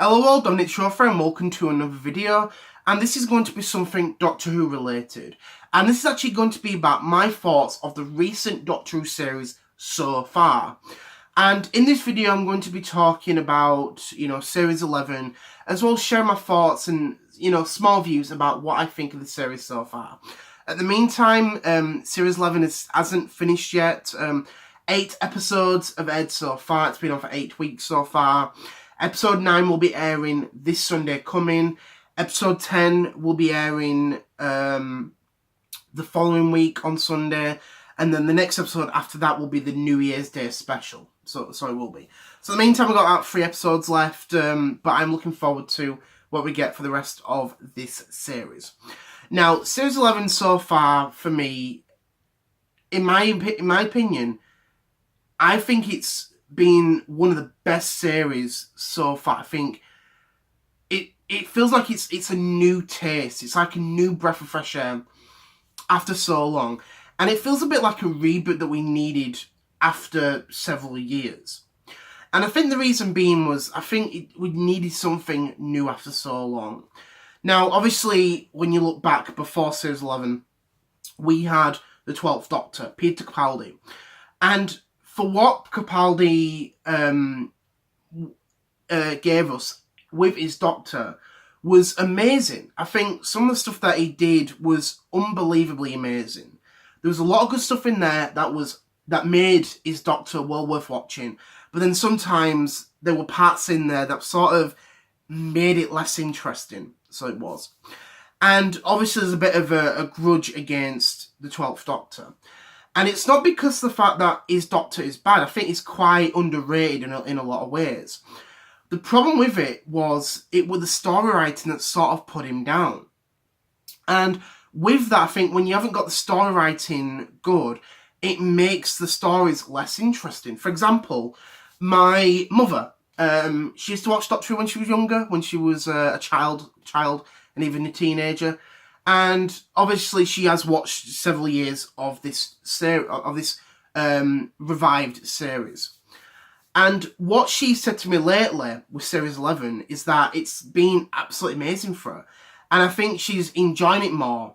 Hello all, Dominic Showframe, welcome to another video, and this is going to be something Doctor Who related. And this is actually going to be about my thoughts of the recent Doctor Who series so far. And in this video I'm going to be talking about, Series 11, as well as share my thoughts and, small views about what I think of the series so far. At the meantime, Series 11 hasn't finished yet. 8 episodes have aired so far. It's been on for 8 weeks so far. Episode 9 will be airing this Sunday coming. Episode 10 will be airing the following week on Sunday. And then the next episode after that will be the New Year's Day special. So it will be. So in the meantime, we've got 3 episodes left. But I'm looking forward to what we get for the rest of this series. Now, Series 11 so far, for me, in my opinion, I think it's been one of the best series so far. I think it feels like it's a new taste. It's like a new breath of fresh air after so long. And it feels a bit like a reboot that we needed after several years. And I think the reason being was, I think we needed something new after so long. Now, obviously, when you look back before Series 11, we had the 12th Doctor, Peter Capaldi. And for what Capaldi gave us with his Doctor was amazing. I think some of the stuff that he did was unbelievably amazing. There was a lot of good stuff in there that made his Doctor well worth watching. But then sometimes there were parts in there that sort of made it less interesting. So it was. And obviously there's a bit of a grudge against the 12th Doctor. And it's not because of the fact that his Doctor is bad. I think he's quite underrated in a lot of ways. The problem with it was the story writing that sort of put him down. And with that, I think when you haven't got the story writing good, it makes the stories less interesting. For example, my mother, she used to watch Doctor Who when she was younger, when she was a child and even a teenager. And obviously, she has watched several years of this revived series. And what she said to me lately with Series 11 is that it's been absolutely amazing for her, and I think she's enjoying it more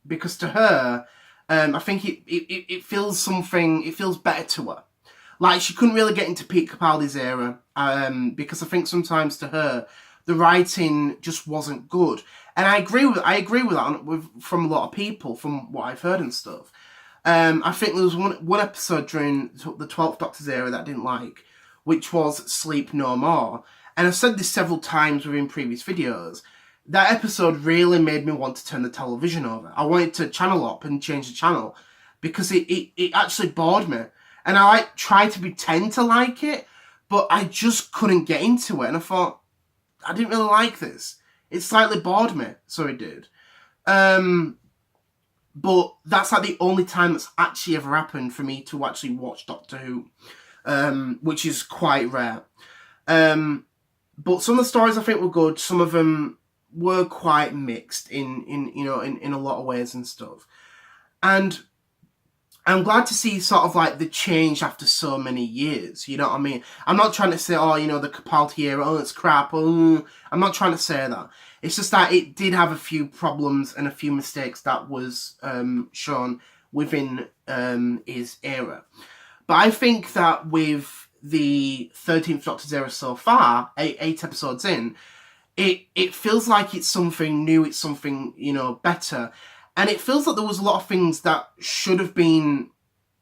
because to her, I think it feels something. It feels better to her. Like she couldn't really get into Pete Capaldi's era because I think sometimes to her the writing just wasn't good. And I agree with that from a lot of people, from what I've heard and stuff. I think there was one episode during the 12th Doctor's era that I didn't like, which was Sleep No More. And I've said this several times within previous videos. That episode really made me want to turn the television over. I wanted to channel up and change the channel because it actually bored me. And I tried to pretend to like it, but I just couldn't get into it. And I thought, I didn't really like this. It slightly bored me, so it did. But that's like the only time that's actually ever happened for me to actually watch Doctor Who, which is quite rare. But some of the stories I think were good. Some of them were quite mixed in a lot of ways and stuff. And I'm glad to see sort of like the change after so many years, you know what I mean? I'm not trying to say, the Capaldi era, it's crap, I'm not trying to say that. It's just that it did have a few problems and a few mistakes that was shown within his era. But I think that with the 13th Doctor's era so far, 8 episodes in, it feels like it's something new, it's something, better. And it feels like there was a lot of things that should have been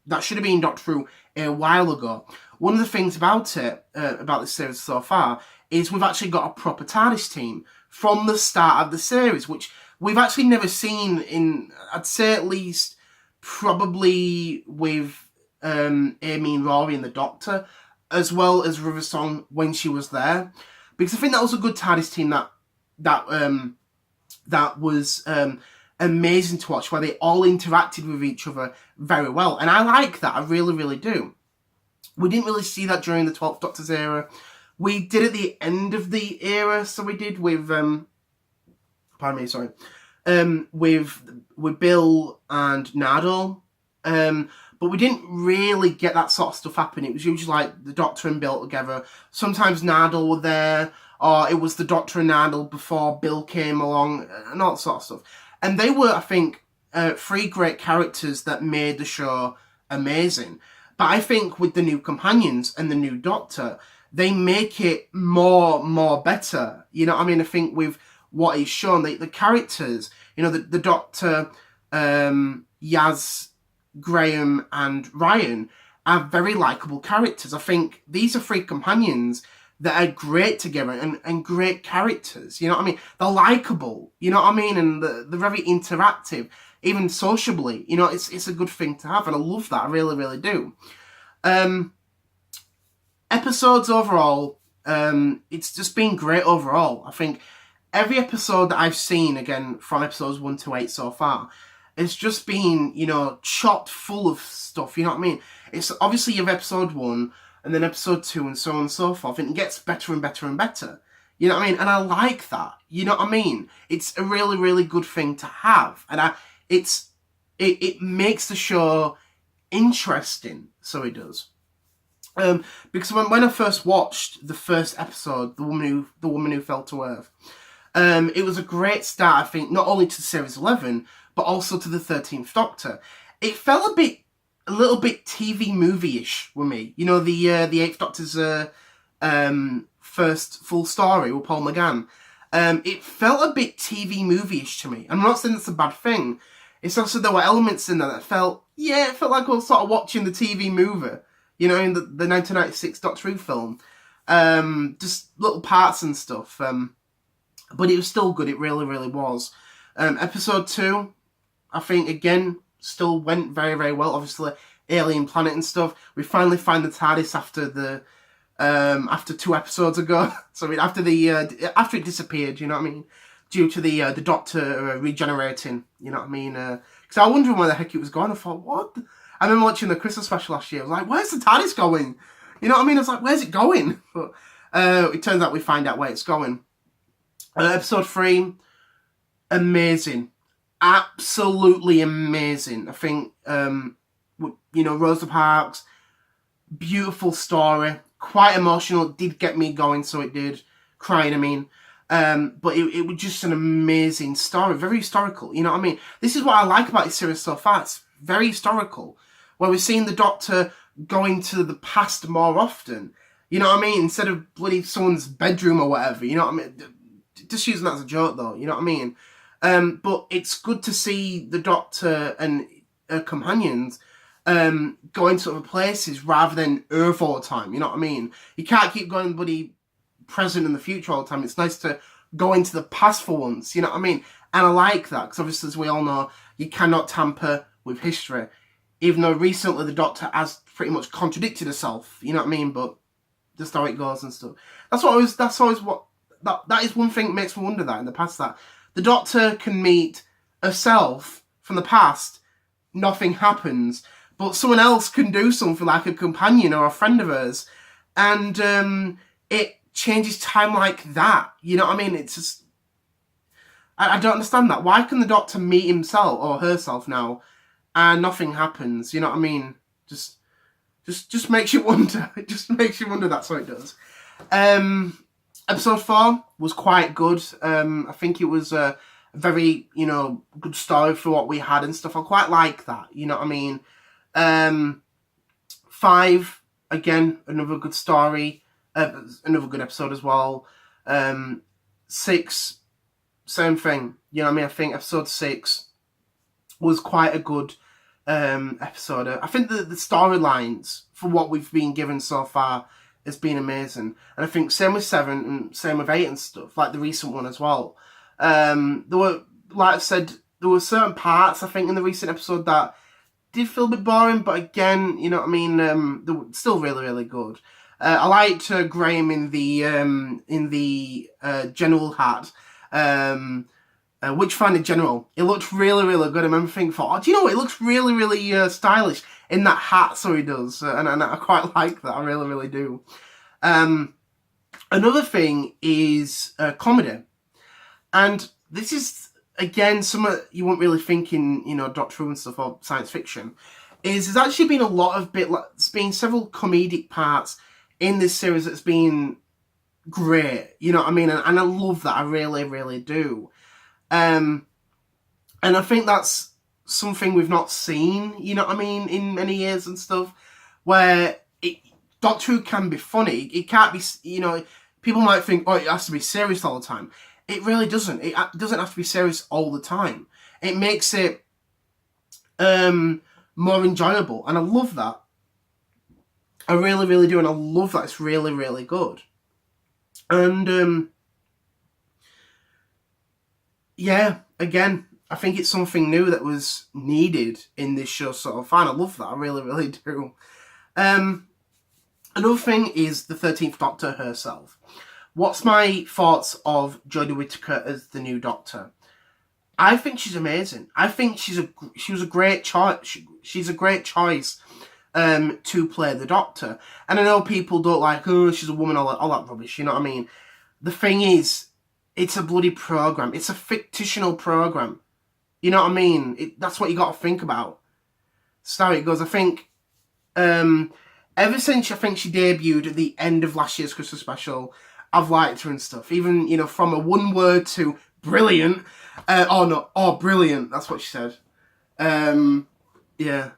Doctor Who a while ago. One of the things about it, about this series so far, is we've actually got a proper TARDIS team from the start of the series, which we've actually never seen in, I'd say at least, probably with Amy and Rory and the Doctor, as well as River Song when she was there. Because I think that was a good TARDIS team that was amazing to watch, where they all interacted with each other very well. And I like that. I really, really do. We didn't really see that during the 12th Doctor's era. We did at the end of the era, so we did with, with Bill and Nardole. but we didn't really get that sort of stuff happen. It was usually like the Doctor and Bill together. Sometimes Nardole were there, or it was the Doctor and Nardole before Bill came along, and all that sort of stuff. And they were, I think, 3 great characters that made the show amazing. But I think with the new companions and the new Doctor, they make it more better. You know what I mean? I think with what is shown, the characters, you know, the Doctor, Yaz, Graham and Ryan are very likeable characters. I think these are 3 companions that are great together and great characters. You know what I mean? They're likeable. You know what I mean? And they're very interactive, even sociably. You know, it's a good thing to have, and I love that. I really, really do. Episodes overall, it's just been great overall. I think every episode that I've seen, again, from episodes 1 to 8 so far, it's just been, you know, chock full of stuff, you know what I mean? It's obviously you have episode 1, and then episode 2, and so on and so forth, and it gets better and better and better. You know what I mean? And I like that, you know what I mean? It's a really, really good thing to have. And it makes the show interesting, so it does. Because when I first watched the first episode, the woman who fell to Earth, it was a great start, I think, not only to series 11, but also to the 13th Doctor. It felt a little bit TV movie-ish with me. You know, the 8th Doctor's first full story with Paul McGann. It felt a bit TV movie-ish to me. I'm not saying that's a bad thing. It's also there were elements in there that felt like I was sort of watching the TV movie. You know, in the 1996 Doctor Who film. Just little parts and stuff. But it was still good. It really, really was. Episode 2, I think, again, still went very, very well. Obviously, alien planet and stuff. We finally find the TARDIS after 2 episodes ago. So I mean, after it disappeared, you know what I mean? Due to the Doctor regenerating, you know what I mean? Because I was wondering where the heck it was going. I thought, what? I remember watching the Christmas special last year. I was like, where's the TARDIS going? You know what I mean? I was like, where's it going? But it turns out we find out where it's going. Episode 3, amazing. Absolutely amazing. I think, you know, Rosa Parks, beautiful story. Quite emotional. It did get me going, so it did. Crying, I mean. But it was just an amazing story. Very historical, you know what I mean? This is what I like about this series so far. It's very historical. Where we're seeing the Doctor going to the past more often. You know what I mean? Instead of bloody someone's bedroom or whatever. You know what I mean? Just using that as a joke, though. You know what I mean? But it's good to see the Doctor and her companions going to other places rather than Earth all the time. You know what I mean? You can't keep going bloody present in the future all the time. It's nice to go into the past for once. You know what I mean? And I like that because obviously, as we all know, you cannot tamper with history. Even though recently the Doctor has pretty much contradicted herself, you know what I mean? But just how it goes and stuff. That is one thing that makes me wonder that in the past, that the Doctor can meet herself from the past, nothing happens, but someone else can do something like a companion or a friend of hers, and it changes time like that. You know what I mean? It's just, I don't understand that. Why can the Doctor meet himself or herself now, and nothing happens? You know what I mean? Just makes you wonder. It just makes you wonder. That's what it does. Episode 4 was quite good. I think it was a very, you know, good story for what we had and stuff. I quite like that. You know what I mean? 5, again, another good story. Another good episode as well. 6, same thing. You know what I mean? I think episode 6 was quite a good episode. I think the storylines for what we've been given so far has been amazing. And I think same with 7 and same with 8 and stuff, like the recent one as well. There were, like I said, there were certain parts, I think, in the recent episode that did feel a bit boring, but again, you know what I mean, they were still really, really good. I liked Graham in the general hat. Witchfinder General. It looked really, really good. I remember thinking, do you know what? It looks really, really stylish in that hat, so he does. And I quite like that. I really, really do. Another thing is comedy. And this is, again, something you won't really think in, you know, Doctor Who and stuff or science fiction. is there's actually been a lot of there's been several comedic parts in this series that's been great, you know what I mean? And I love that, I really, really do. And I think that's something we've not seen, you know what I mean, in many years and stuff, where Doctor Who can be funny. It can't be, you know, people might think, oh, it has to be serious all the time. It really doesn't. It doesn't have to be serious all the time. It makes it more enjoyable, and I love that. I really, really do, and I love that. It's really, really good. And yeah, again, I think it's something new that was needed in this show so far, and I love that. I really, really do. Another thing is the 13th Doctor herself. What's my thoughts of Jodie Whittaker as the new Doctor? I think she's amazing. I think she was a great choice. She's a great choice to play the Doctor. And I know people don't like, oh, she's a woman, all that rubbish. You know what I mean? The thing is, it's a bloody program. It's a fictional program. You know what I mean? That's what you got to think about. So how it goes. I think ever since I think she debuted at the end of last year's Christmas special, I've liked her and stuff. Even, you know, from a one word to brilliant. Brilliant. That's what she said. Yeah.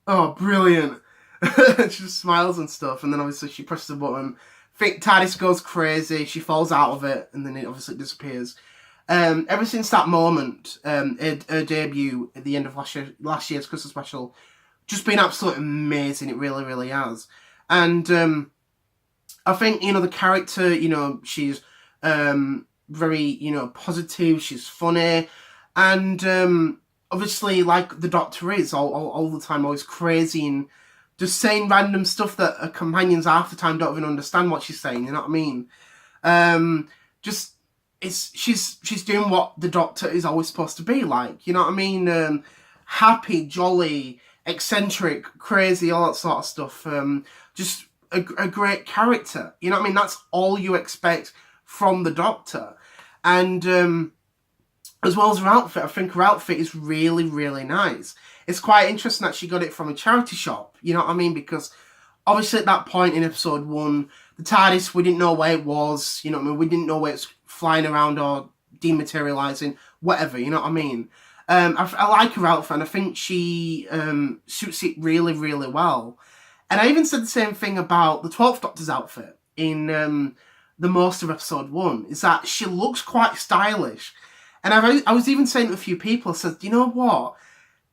Oh, brilliant. She just smiles and stuff. And then obviously she presses the button. TARDIS goes crazy. She falls out of it. And then it obviously disappears. Ever since that moment, her debut at the end of last year's Christmas special, just been absolutely amazing. It really, really has. And I think, you know, the character, you know, she's very, you know, positive. She's funny. And obviously, like the Doctor is, all the time, always crazy and just saying random stuff that her companions half the time don't even understand what she's saying, you know what I mean? She's doing what the Doctor is always supposed to be like, you know what I mean? Happy, jolly, eccentric, crazy, all that sort of stuff. Just a great character, you know what I mean? That's all you expect from the Doctor. And as well as her outfit, I think her outfit is really, really nice. It's quite interesting that she got it from a charity shop, you know what I mean? Because obviously at that point in episode 1, the TARDIS, we didn't know where it was, you know what I mean? We didn't know where it's flying around or dematerialising, whatever, you know what I mean? I like her outfit, and I think she suits it really, really well. And I even said the same thing about the 12th Doctor's outfit in the most of episode 1, is that she looks quite stylish. And I was even saying to a few people, I said, you know what?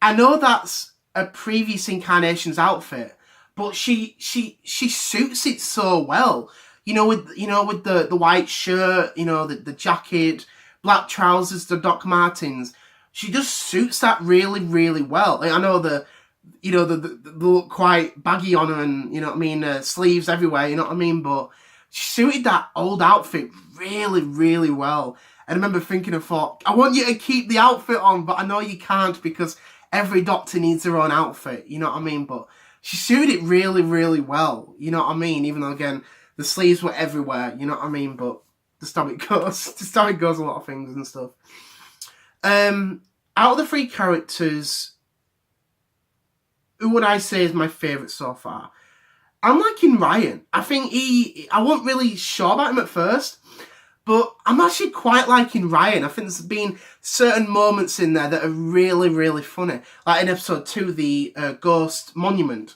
I know that's a previous incarnation's outfit, but she suits it so well. You know, with the white shirt, you know, the jacket, black trousers, the Doc Martens. She just suits that really, really well. I know they look quite baggy on her, and you know what I mean, sleeves everywhere, you know what I mean, but she suited that old outfit really, really well. And I remember thinking, I thought, I want you to keep the outfit on, but I know you can't because every Doctor needs their own outfit, you know what I mean? But she suited it really, really well, you know what I mean? Even though, again, the sleeves were everywhere, you know what I mean? But just how it goes. Just how it goes, a lot of things and stuff. Out of the 3 characters, who would I say is my favourite so far? I'm liking Ryan. I think I wasn't really sure about him at first, but I'm actually quite liking Ryan. I think there's been certain moments in there that are really, really funny. Like in episode 2, the Ghost Monument.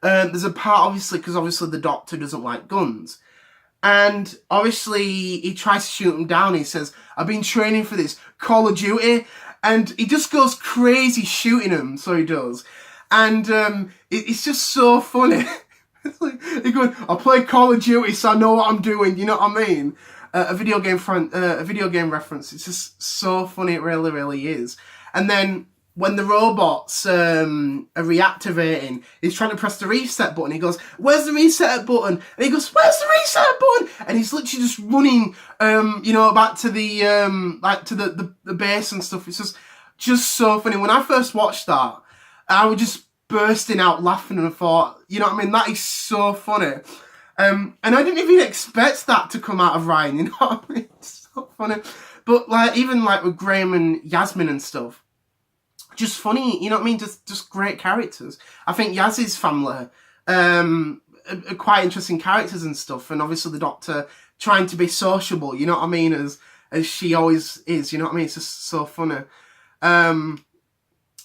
There's a part, obviously, because obviously the Doctor doesn't like guns. And obviously he tries to shoot him down. He says, I've been training for this, Call of Duty. And he just goes crazy shooting him, so he does. And it's just so funny. It's like, he's going, I play Call of Duty, so I know what I'm doing, you know what I mean? A video game reference. It's just so funny, it really, really is. And then when the robots are reactivating, he's trying to press the reset button. He goes, where's the reset button? And he goes, where's the reset button? And he's literally just running, back to the the base and stuff. It's just so funny. When I first watched that, I was just bursting out laughing, and I thought, you know what I mean? That is so funny. And I didn't even expect that to come out of Ryan, you know what I mean? It's so funny. But even with Graham and Yasmin and stuff, just funny, you know what I mean? Just great characters. I think Yaz's family are quite interesting characters and stuff, and obviously the Doctor trying to be sociable, you know what I mean, as she always is, you know what I mean? It's just so funny.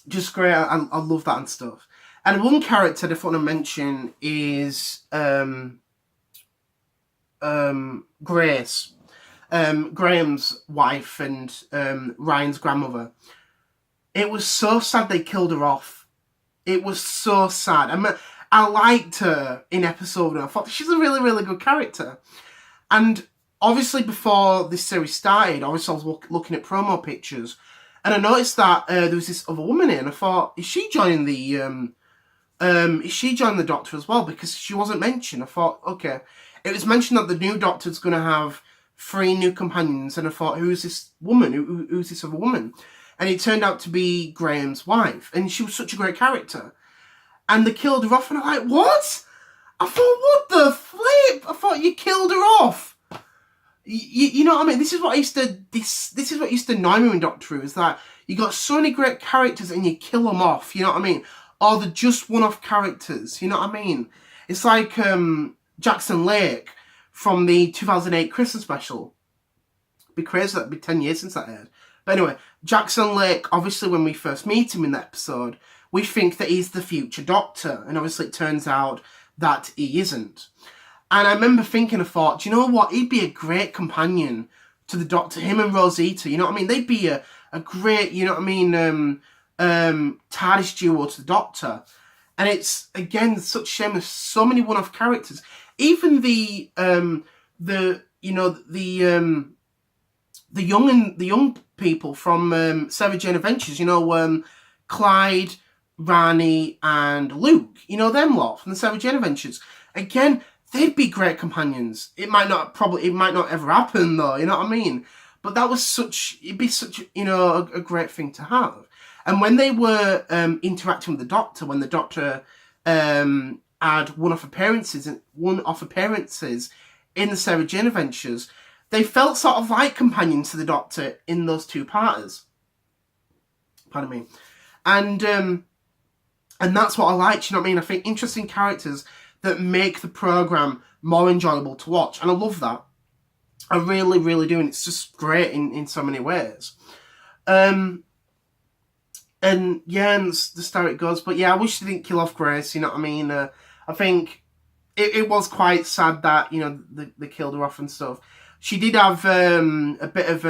Just great. I love that and stuff. And one character I want to mention is Grace, Graham's wife and Ryan's grandmother. It was so sad they killed her off. It was so sad. I liked her in episode 1. I thought she's a really, really good character. And obviously before this series started, obviously I was looking at promo pictures, and I noticed that there was this other woman in, and I thought, is she joining the Doctor as well? Because she wasn't mentioned. I thought, okay. It was mentioned that the new Doctor's going to have 3 new companions, and I thought, who's this woman? Who's this other woman? And it turned out to be Graham's wife, and she was such a great character. And they killed her off, and I'm like, what? I thought, what the flip? I thought you killed her off. You know what I mean? This is what used to annoy me in Doctor Who, is that you got so many great characters and you kill them off, you know what I mean? Or they're just one-off characters, you know what I mean? It's like Jackson Lake from the 2008 Christmas special. It'd be crazy, that'd be 10 years since that aired. But anyway, Jackson Lake, obviously when we first meet him in that episode, we think that he's the future Doctor, and obviously it turns out that he isn't. And I remember thinking, I thought, do you know what? He'd be a great companion to the Doctor, him and Rosita, you know what I mean? They'd be a great, you know what I mean, TARDIS duo to the Doctor. And it's, again, such a shame there's so many one-off characters. Even the young people from Sarah Jane Adventures, you know, Clyde, Rani, and Luke, you know, them lot from the Sarah Jane Adventures. Again, they'd be great companions. It might not ever happen though, you know what I mean? But it'd be such, you know, a great thing to have. And when they were interacting with the Doctor, when the Doctor had one-off appearances in the Sarah Jane Adventures, they felt sort of like companions to the Doctor in those 2-parters. Pardon me. And that's what I liked, you know what I mean? I think interesting characters that make the programme more enjoyable to watch. And I love that. I really, really do. And it's just great in so many ways. And yeah, and the how it goes. But yeah, I wish they didn't kill off Grace, you know what I mean? I think it was quite sad that, you know, they killed her off and stuff. She did have a bit of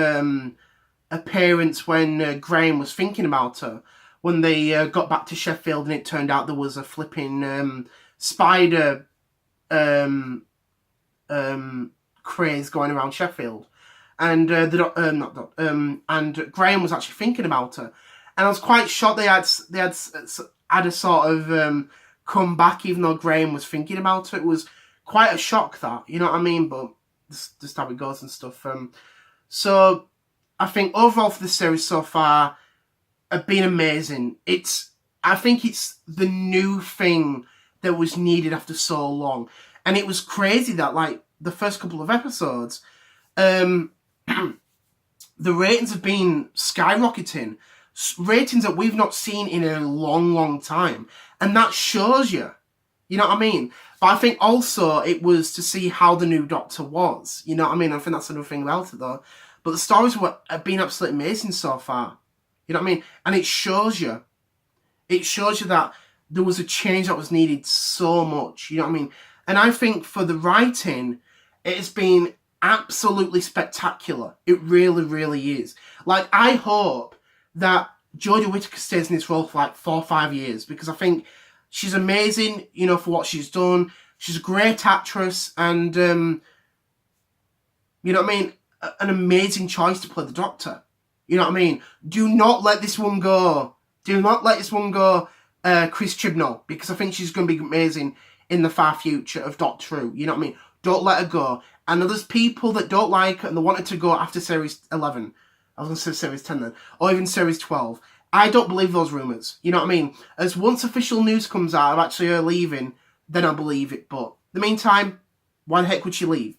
appearance when Graham was thinking about her. When they got back to Sheffield, and it turned out there was a flipping spider craze going around Sheffield, and and Graham was actually thinking about her, and I was quite shocked they had a sort of come back, even though Graham was thinking about her. It was quite a shock, that, you know what I mean? But just how it goes and stuff. So I think overall for the series so far, have been amazing. I think it's the new thing that was needed after so long. And it was crazy that, like, the first couple of episodes, the ratings have been skyrocketing. Ratings that we've not seen in a long, long time. And that shows you. You know what I mean? But I think also it was to see how the new Doctor was. You know what I mean? I think that's another thing about it, though. But the stories have been absolutely amazing so far. You know what I mean? And it shows you. It shows you that there was a change that was needed so much. You know what I mean? And I think for the writing, it has been absolutely spectacular. It really, really is. Like, I hope that Jodie Whittaker stays in this role for like 4 or 5 years, because I think she's amazing, you know, for what she's done. She's a great actress, and, you know what I mean? An amazing choice to play the Doctor. You know what I mean? Do not let this one go. Do not let this one go, Chris Chibnall, because I think she's going to be amazing in the far future of Doctor Who. You know what I mean? Don't let her go. I know there's people that don't like her and they want her to go after Series 11. I was going to say Series 10 then. Or even Series 12. I don't believe those rumours. You know what I mean? As once official news comes out of actually her leaving, then I believe it. But in the meantime, why the heck would she leave?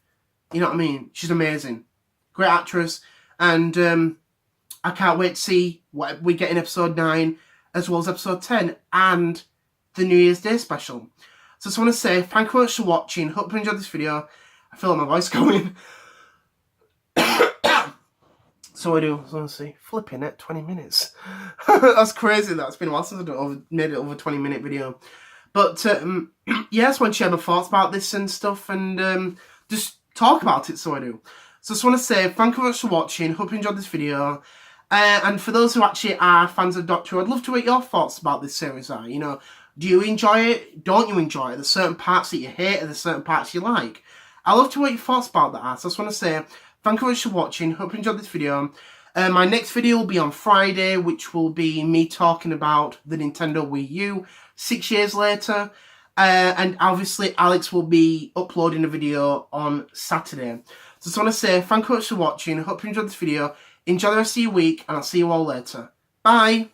You know what I mean? She's amazing. Great actress. And I can't wait to see what we get in episode 9. as well as episode 10 and the New Year's Day special. So I just want to say thank you very much for watching. Hope you enjoyed this video. I feel like my voice going. So I do, so let's see, flipping at 20 minutes. That's crazy. That's been a while since I've made it over 20-minute video. But yeah, I just want to share my thoughts about this and stuff, and just talk about it, so I do. So I just want to say thank you very much for watching. Hope you enjoyed this video. And for those who actually are fans of Doctor Who, I'd love to hear your thoughts about this series are. You know, do you enjoy it? Don't you enjoy it? There's certain parts that you hate and there's certain parts you like. I'd love to hear your thoughts about that. So I just want to say thank you very much for watching. Hope you enjoyed this video. My next video will be on Friday, which will be me talking about the Nintendo Wii U 6 years later. And obviously Alex will be uploading a video on Saturday. So I just want to say thank you very much for watching. Hope you enjoyed this video. Enjoy the rest of your week, and I'll see you all later. Bye!